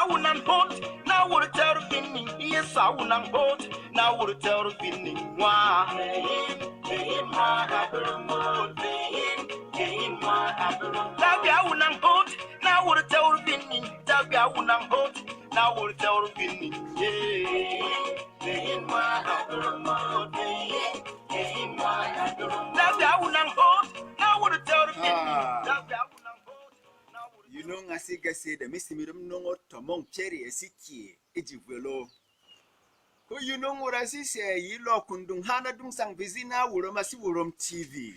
saunan hot na wurtar binni iya saunan hot na wurtar binni wa ma abrumo Tabia unang hot na wurtar binni tabia unang hot na wurtar binni ma abrumo tabia unang hot na wurtar binni tabia unang hot. You know, I say, the Missy Midam no tomong cherry a siki, ejivelo. Who you know what I say, ye lo kundung hana dung sang vizina, uromasi urom TV.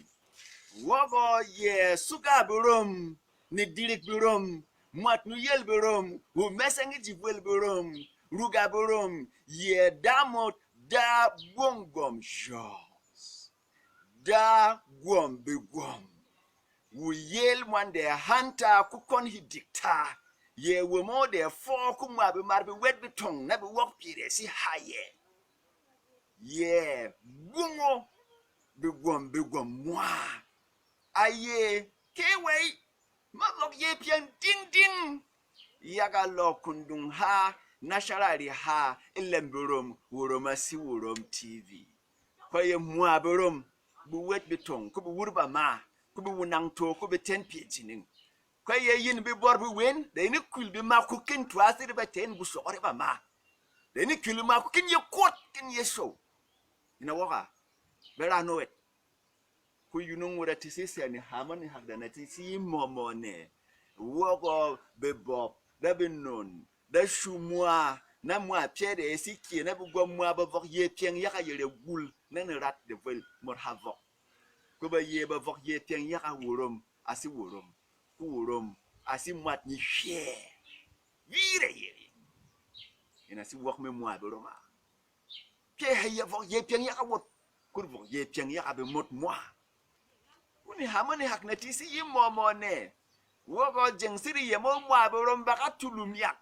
Wago ye suga burum, ni dilik burum, mat nuyel burum, who messing ejivwel burum, ruga burum, ye damot da wongom shaws. Da gwom begwom. We yell one day hunter kukon he dicta. Ye we more there four kuma be marbe wet be tongue, never walk pire si higher. Ye bungo be gwom moi. Aye, keway, mavok ye pian ding ding. Yaga lo kundung ha, nationally ha, ilemburum, uromasi urom TV. Kwaye moi burum, be wet be tongue, kubu wurba ma. Kubi wunang to kubi 10 page ning kwa ye yin bi bor bi wen de ni kul bi ma ku kin twasir ba 10 bu so ore ba ma de ni kul ma ku kin ye kot kin ye so ina waka bera no wet ku yunung wura ti sisi ni hamani hakda na ti si momo ne woko be bob da be non da shumwa na mwa pede esiki na bu gwa mwa ba vok ye pieng yaka yere gul na ne rat de vel mor havok kuba ye ba vok ye pieng yaka wurum asi wurum ku wurum asi mat ni she vire ye ina si wok me mwa be roma ke ye vok ye pieng yaka wot kur vok ye pieng yaka be mot mwa uni hamani hak na tisi yi momo ne wogo jeng siri ye mo mwa be rom ba ka tulum yak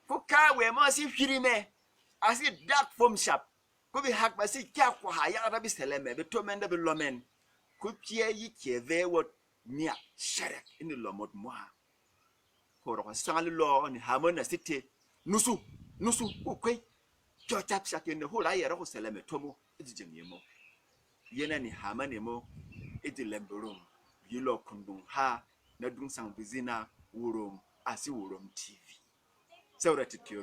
ku ka we mo si firime asi dark form sharp ku bi hak ba si kya ko ha ya rabi seleme be to men da be lomen kupie yi keve wot nia sherek ini lomot mwa koro sangali lo ni hamona site nusu ukwe cho tap shakene hola yera ko seleme tomo ejjem yemo yena ni hamane mo ejilemburum yilo kundung ha na dung sang bizina wurum asi wurum TV sewra tikyo